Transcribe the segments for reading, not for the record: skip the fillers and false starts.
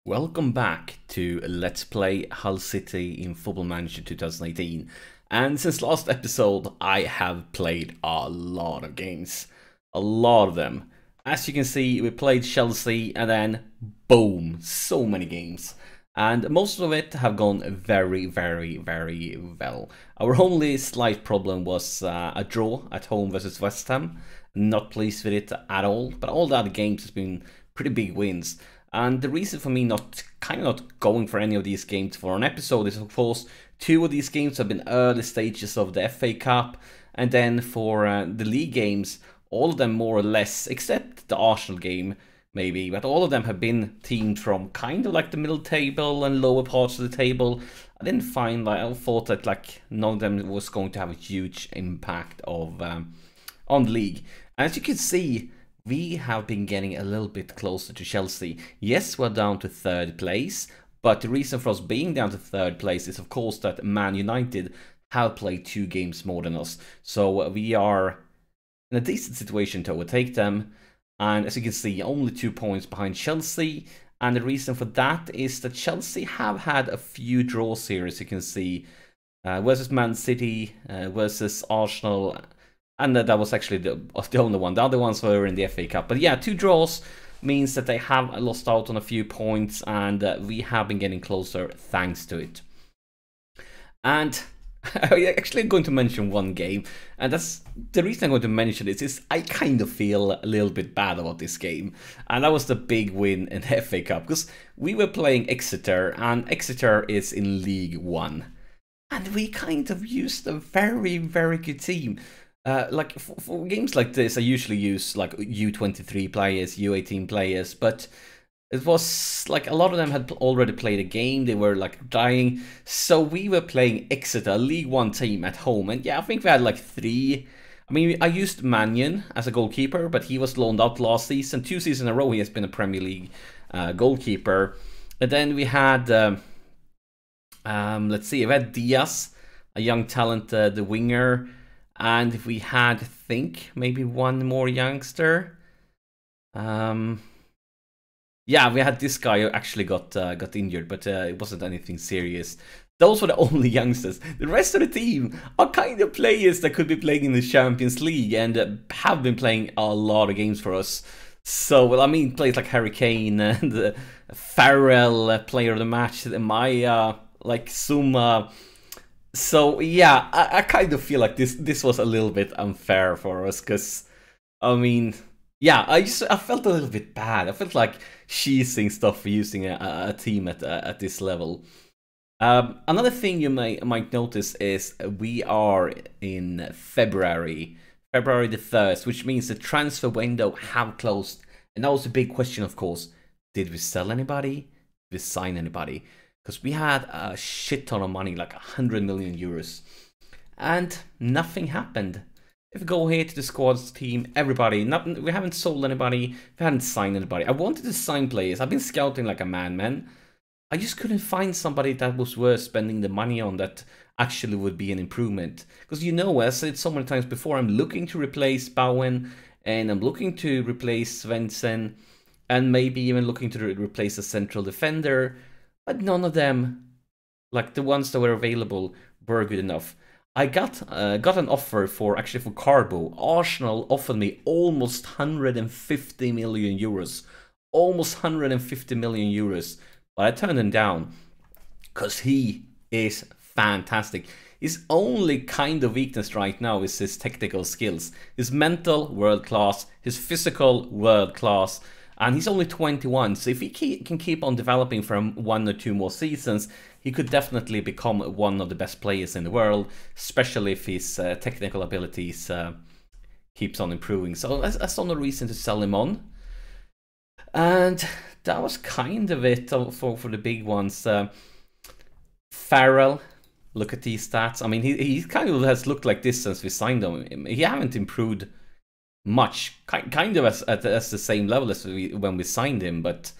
Welcome back to Let's Play Hull City in Football Manager 2018. And since last episode, I have played a lot of games. A lot of them. As you can see, we played Chelsea and then boom, so many games. And most of it have gone very well. Our only slight problem was a draw at home versus West Ham. Not pleased with it at all, but all the other games has been pretty big wins. And the reason for me not going for any of these games for an episode is, of course, two of these games have been early stages of the FA Cup, and then for the league games, all of them more or less, except the Arsenal game maybe, but all of them have been teamed from kind of like the middle table and lower parts of the table. I didn't find, like, I thought that like none of them was going to have a huge impact of on the league. As you can see, we have been getting a little bit closer to Chelsea. Yes, we're down to third place, but the reason for us being down to third place is, of course, that Man United have played 2 games more than us. So we are in a decent situation to overtake them. And as you can see, only 2 points behind Chelsea. And the reason for that is that Chelsea have had a few draws here, as you can see, versus Man City, versus Arsenal. And that was actually the only one. The other ones were in the FA Cup. But yeah, 2 draws means that they have lost out on a few points, and we have been getting closer thanks to it. And I'm actually going to mention one game, and that's the reason I'm going to mention it is I kind of feel a little bit bad about this game. And that was the big win in the FA Cup, because we were playing Exeter, and Exeter is in League 1. And we kind of used a very good team. Like for games like this, I usually use like U23 players, U18 players, but it was like a lot of them had already played a game. They were like dying, so we were playing Exeter, a League 1 team at home, and yeah, I think we had like 3. I mean, I used Mannion as a goalkeeper, but he was loaned out last season. 2 seasons in a row, he has been a Premier League goalkeeper. And then we had, let's see, we had Diaz, a young talent, the winger. And if we had, I think, maybe one more youngster. Yeah, we had this guy who actually got injured, but it wasn't anything serious. Those were the only youngsters. The rest of the team are kind of players that could be playing in the Champions League and have been playing a lot of games for us. So, well, I mean, players like Harry Kane and Farrell, player of the match, Maya, like Suma. So yeah, I kind of feel like this was a little bit unfair for us, because I mean, yeah, I felt a little bit bad. I felt like cheesing stuff for using a team at this level. Another thing you might notice is we are in February the 3rd, which means the transfer window have closed, and that was a big question, of course. Did we sell anybody? Did we sign anybody? Because we had a shit ton of money, like 100 million euros. And nothing happened. If we go here to the squads team, everybody, we haven't sold anybody, we haven't signed anybody. I wanted to sign players. I've been scouting like a madman. I just couldn't find somebody that was worth spending the money on that actually would be an improvement. Because you know, as I said so many times before, I'm looking to replace Bowen, and I'm looking to replace Svensson, and maybe even looking to replace a central defender. But none of them, like the ones that were available, were good enough. I got an offer for Carbo. Arsenal offered me almost 150 million euros. Almost 150 million euros. But I turned him down, because he is fantastic. His only kind of weakness right now is his technical skills. His mental, world class. His physical, world class. And he's only 21, so if he can keep on developing for 1 or 2 more seasons, he could definitely become one of the best players in the world, especially if his technical abilities keeps on improving. So I saw no reason to sell him on. And that was kind of it for the big ones. Farrell, look at these stats. I mean, he kind of has looked like this since we signed him. He haven't improved much, kind of at the same level as when we signed him, but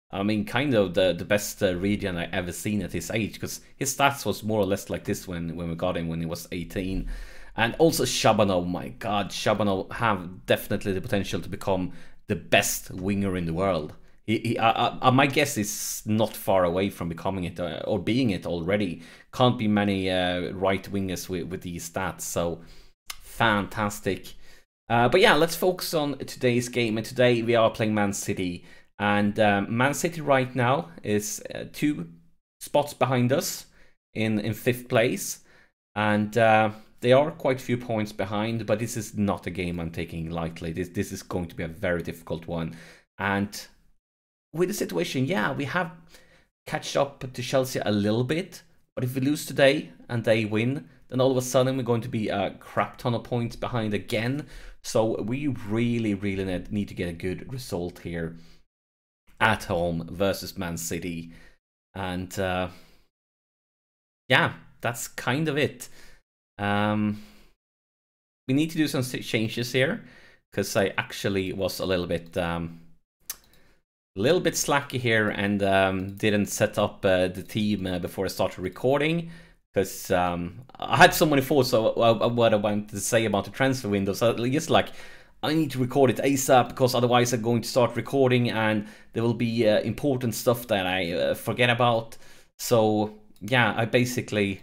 I mean, kind of the best region I ever seen at his age, because his stats was more or less like this when we got him when he was 18. And also Shabanov, my god, Shabanov have definitely the potential to become the best winger in the world. My guess is not far away from becoming it or being it already. Can't be many right wingers with these stats, so fantastic. But yeah, let's focus on today's game. And today we are playing Man City, and Man City right now is 2 spots behind us in 5th place, and they are quite a few points behind. But this is not a game I'm taking lightly. This is going to be a very difficult one, and with the situation, yeah, we have catched up to Chelsea a little bit, but if we lose today and they win, then all of a sudden we're going to be a crap ton of points behind again. So we really need to get a good result here at home versus Man City. And yeah, that's kind of it. We need to do some changes here, because I actually was a little bit slacky here and didn't set up the team before I started recording, because I had so many thoughts of what I wanted to say about the transfer window. So just like, I need to record it ASAP, because otherwise I'm going to start recording and there will be important stuff that I forget about. So yeah, I basically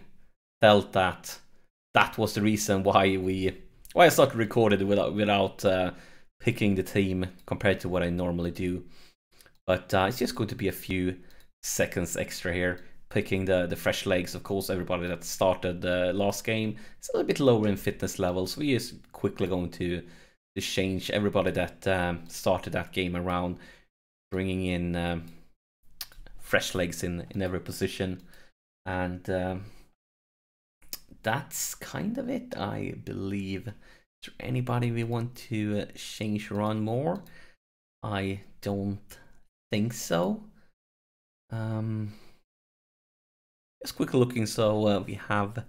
felt that that was the reason why I started recording without picking the team compared to what I normally do. But it's just going to be a few seconds extra here, picking the fresh legs. Of course, everybody that started the last game is a little bit lower in fitness levels. We're just quickly going to change everybody that started that game around, bringing in fresh legs in every position. And that's kind of it, I believe. Is there anybody we want to change around more? I don't think so. Just quickly looking, so we have the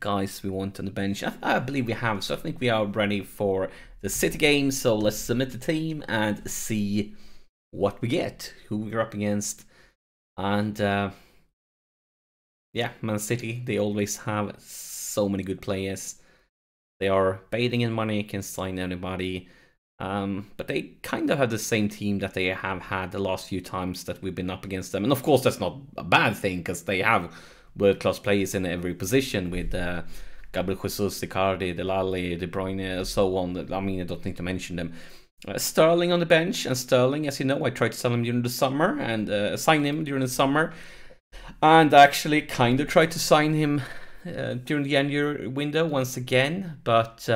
guys we want on the bench. I believe we have, so I think we are ready for the City game. So let's submit the team and see what we get, who we're up against. And yeah, Man City, they always have so many good players. They are bathing in money, can sign anybody. But they kind of have the same team that they have had the last few times that we've been up against them. And of course, that's not a bad thing, because they have world-class players in every position with Gabriel Jesus, Icardi, Delali, De Bruyne, so on. I mean, I don't need to mention them. Sterling on the bench, and Sterling, as you know, I tried to sell him during the summer and sign him during the summer. And I actually kind of tried to sign him during the end-year window once again, but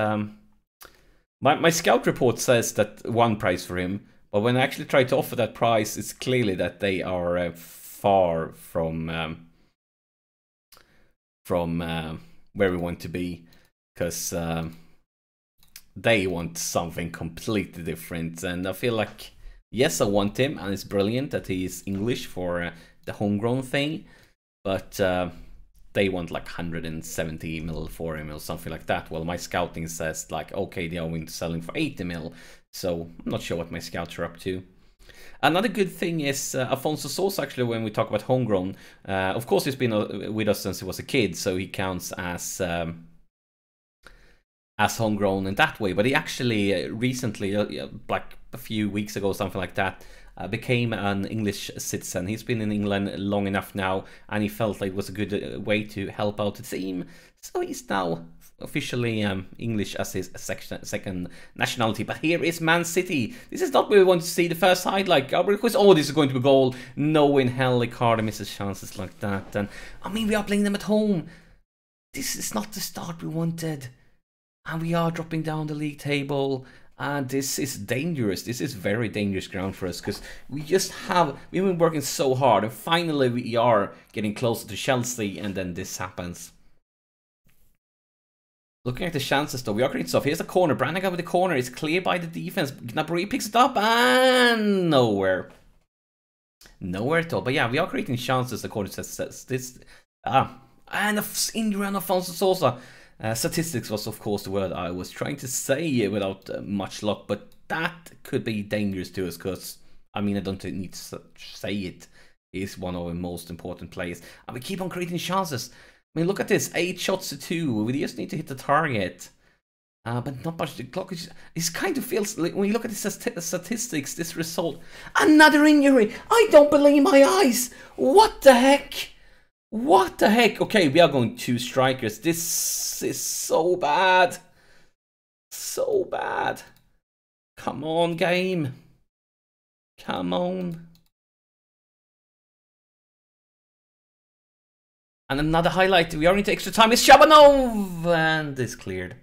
my scout report says that one price for him, but when I actually try to offer that price, it's clearly that they are far from where we want to be, because they want something completely different. And I feel like, yes, I want him, and it's brilliant that he's English for the homegrown thing, but they want like 170 mil for him or something like that. Well, my scouting says like, okay, they are willing to sell him for 80 mil. So I'm not sure what my scouts are up to. Another good thing is Afonso Sousa, actually, when we talk about homegrown. Of course, he's been with us since he was a kid, so he counts as homegrown in that way. But he actually recently, like a few weeks ago, something like that, became an English citizen. He's been in England long enough now, and he felt like it was a good way to help out the team. So he's now officially English as his second nationality. But here is Man City. This is not where we want to see the first highlight. Because, oh, this is going to be a goal. No in hell, Icardi misses chances like that. And I mean, we are playing them at home. This is not the start we wanted. And we are dropping down the league table. And this is dangerous. This is very dangerous ground for us, because we've been working so hard, and finally we are getting closer to Chelsea, and then this happens. Looking at the chances though, we are creating stuff. Here's a corner. Brannigan with the corner is cleared by the defense. Gnabry picks it up, and nowhere. Nowhere at all. But yeah, we are creating chances according to this. And an injury on Afonso Sousa. Statistics was, of course, the word I was trying to say without much luck, but that could be dangerous to us, because, I mean, I don't need to say it. He's one of our most important players. And we keep on creating chances. I mean, look at this. 8 shots to 2. We just need to hit the target. But not much. The clock is. It kind of feels like when you look at the statistics, this result. Another injury. I don't believe my eyes. What the heck? What the heck? Okay, we are going 2 strikers. This is so bad. So bad. Come on, game. Come on. And another highlight. We are into extra time. It's Shabanov! And it's cleared.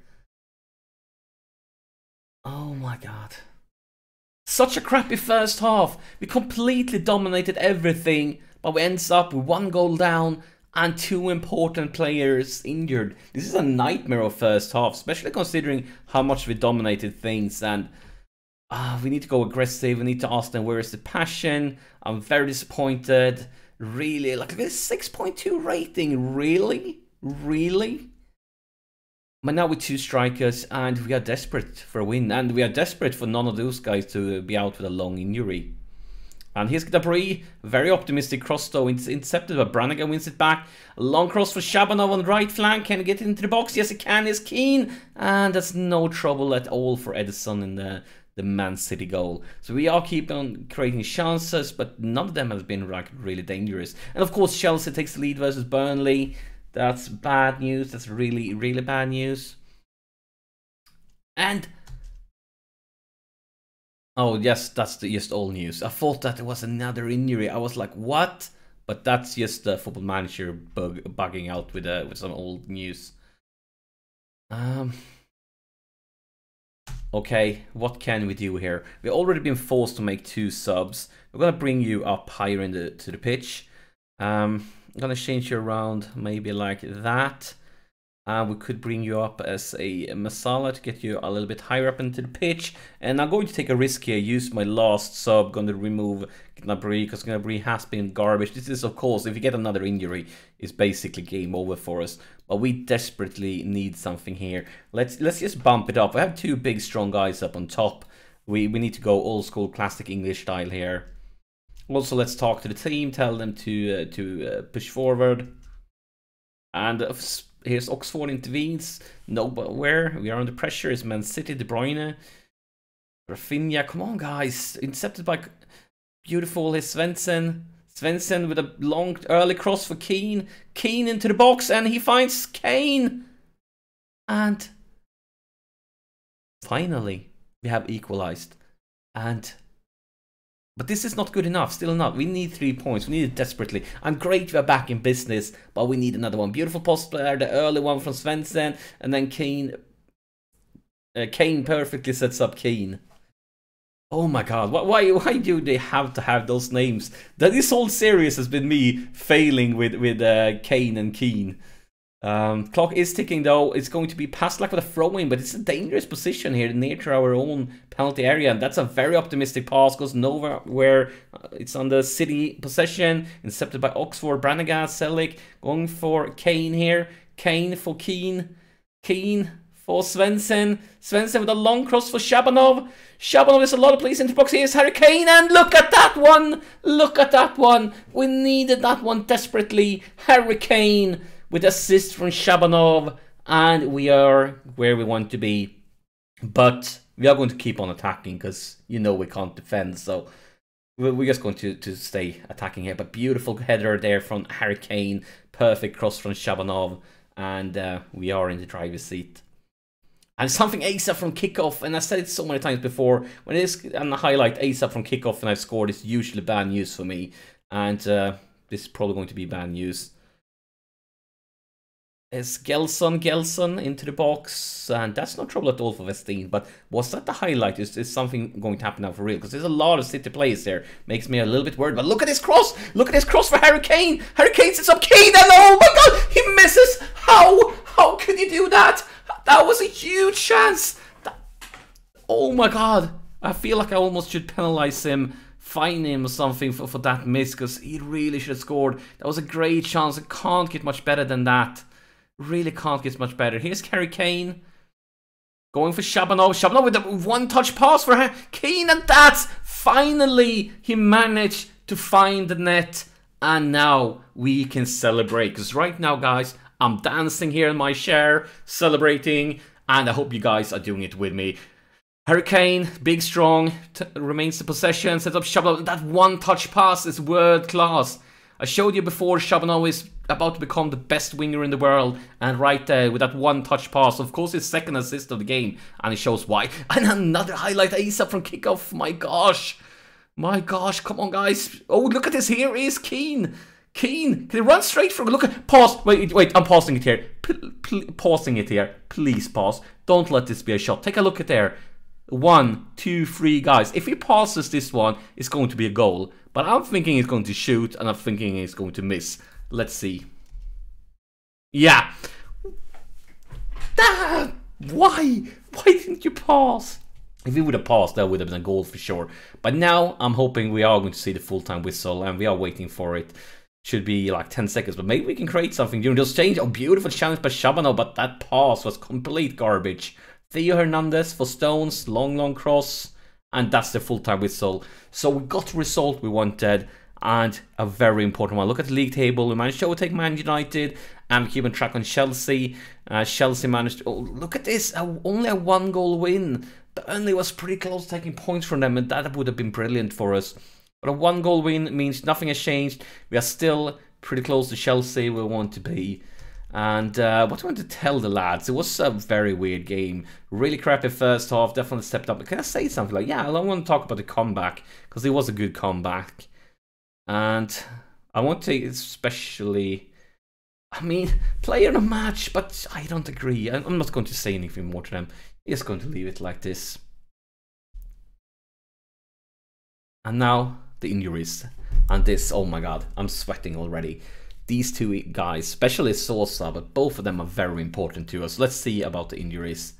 Oh my god. Such a crappy first half. We completely dominated everything, but we ends up with 1 goal down and 2 important players injured. This is a nightmare of first half, especially considering how much we dominated things. And we need to go aggressive. We need to ask them, where is the passion? I'm very disappointed. Really, like this 6.2 rating. Really? Really? But now with 2 strikers, and we are desperate for a win, and we are desperate for none of those guys to be out with a long injury. And here's Debris, very optimistic cross though, intercepted, but Brannigan wins it back. A long cross for Shabanov on the right flank, can he get into the box? Yes he can, is Keane, and that's no trouble at all for Edison in the Man City goal. So we are keeping on creating chances, but none of them have been like really dangerous. And of course Chelsea takes the lead versus Burnley. That's bad news. That's really, really bad news. And oh yes, that's just all news. I thought that there was another injury. I was like, what? But that's just the Football Manager bugging out with some old news. Okay, what can we do here? We've already been forced to make 2 subs. We're gonna bring you up higher to the pitch. I'm gonna change you around maybe like that. We could bring you up as a Masala to get you a little bit higher up into the pitch. And I'm going to take a risk here, use my last sub, going to remove Gnabry, because Gnabry has been garbage. This is, of course, if you get another injury, it's basically game over for us. But we desperately need something here. Let's just bump it up. We have 2 big, strong guys up on top. We need to go old school, classic English style here. Also, let's talk to the team, tell them to push forward. And here's Oxford intervenes. No, but where? We are under pressure. Is Man City, De Bruyne, Rafinha. Come on, guys. Intercepted by beautiful Svensson. Svensson with a long early cross for Keane. Keane into the box, and he finds Kane. And finally, we have equalized. But this is not good enough, still not. We need 3 points, we need it desperately. I'm great we're back in business, but we need another one. Beautiful post player, the early one from Svensson, and then Kane. Kane perfectly sets up Keane. Oh my god, why do they have to have those names? This whole series has been me failing with Kane and Keane. Clock is ticking though. It's going to be past like with a throw-in, but it's a dangerous position here near to our own penalty area, and that's a very optimistic pass, goes nowhere. It's on the City possession, intercepted by Oxford. Brannigan, Selic going for Kane here. Kane for Keane. Keane for Svensson. Svensson with a long cross for Shabanov. Shabanov is a lot of police into the box. Here's Harry Kane, and look at that one. Look at that one. We needed that one desperately. Harry Kane with assist from Shabanov, and we are where we want to be. But we are going to keep on attacking because, you know, we can't defend. So we're just going to stay attacking here. But beautiful header there from Harry Kane. Perfect cross from Shabanov. And we are in the driver's seat. And something ASAP from kickoff. And I said it so many times before. When it is on the highlight ASAP from kickoff and I've scored, it's usually bad news for me. And this is probably going to be bad news. It's Gelson into the box, and that's no trouble at all for Westin. But was that the highlight? Is something going to happen now for real? Because there's a lot of City players there. Makes me a little bit worried. But look at this cross! Look at this cross for Harry Kane! Harry Kane sits up Kane, and oh my god! He misses! How could you do that? That was a huge chance! Oh my god! I feel like I almost should penalize him. Fine him or something for that miss, because he really should have scored. That was a great chance. It can't get much better than that. Really can't get much better. Here's Harry Kane. Going for Shabanov. Shabanov with a one-touch pass for Kane, and that's finally he managed to find the net. And now we can celebrate. Because right now, guys, I'm dancing here in my chair, celebrating. and I hope you guys are doing it with me. Hurricane, big strong, remains the possession, sets up Shabanov. That one-touch pass is world class. I showed you before, Shabanov is about to become the best winger in the world, and right there with that one-touch pass, of course his second assist of the game, and it shows why. And another highlight, ace-up from kickoff, my gosh, come on guys. Oh, look at this, here is Keane. Keane, can he run straight from, look at, pause, wait, I'm pausing it here. Pausing it here, please pause. Don't let this be a shot, take a look at there. 1, 2, 3 guys. If he passes this one, it's going to be a goal. But I'm thinking he's going to shoot, and I'm thinking he's going to miss. Let's see. Yeah. Why? Why didn't you pass? If he would have passed, that would have been a goal for sure. But now I'm hoping we are going to see the full-time whistle, and we are waiting for it. Should be like 10 seconds, but maybe we can create something during those change. Oh, beautiful challenge by Shabanov, but that pass was complete garbage. Theo Hernandez for Stones, long cross, and that's the full-time whistle. So we got the result we wanted, and a very important one. Look at the league table. We managed to overtake Man United, and we keep on track on Chelsea. Chelsea managed to, oh, look at this, only a 1-goal win. Burnley was pretty close to taking points from them, and that would have been brilliant for us. But a 1-goal win means nothing has changed. We are still pretty close to Chelsea where we want to be. And what do I want to tell the lads? It was a very weird game. Really crappy first half, definitely stepped up. Can I say something like, yeah, I want to talk about the comeback, because it was a good comeback. And I want to especially, I mean, player of the match, but I don't agree. I'm not going to say anything more to them. I'm just going to leave it like this. And now, the injuries. And this, oh my god, I'm sweating already. These two guys, especially Sosa, but both of them are very important to us. Let's see about the injuries.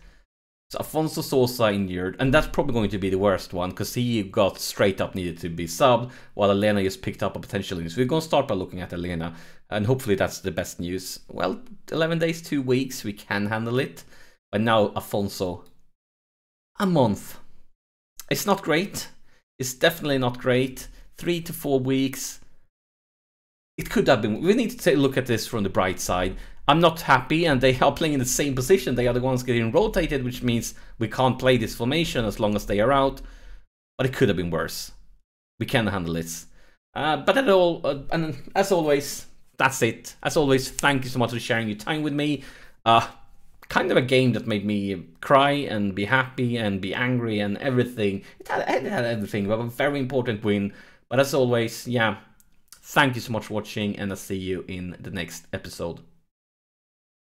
So Afonso Sosa injured, and that's probably going to be the worst one, because he got straight up needed to be subbed, while Elena just picked up a potential news. We're going to start by looking at Elena, and hopefully that's the best news. Well, 11 days, 2 weeks, we can handle it. But now Afonso, a month. It's not great. It's definitely not great. 3 to 4 weeks. It could have been. We need to take a look at this from the bright side. I'm not happy, and they are playing in the same position. They are the ones getting rotated, which means we can't play this formation as long as they are out. But it could have been worse. We can handle this. But at all, and as always, that's it. As always, thank you so much for sharing your time with me. Kind of a game that made me cry and be happy and be angry and everything. It had everything, but a very important win. But as always, yeah. Thank you so much for watching, and I'll see you in the next episode.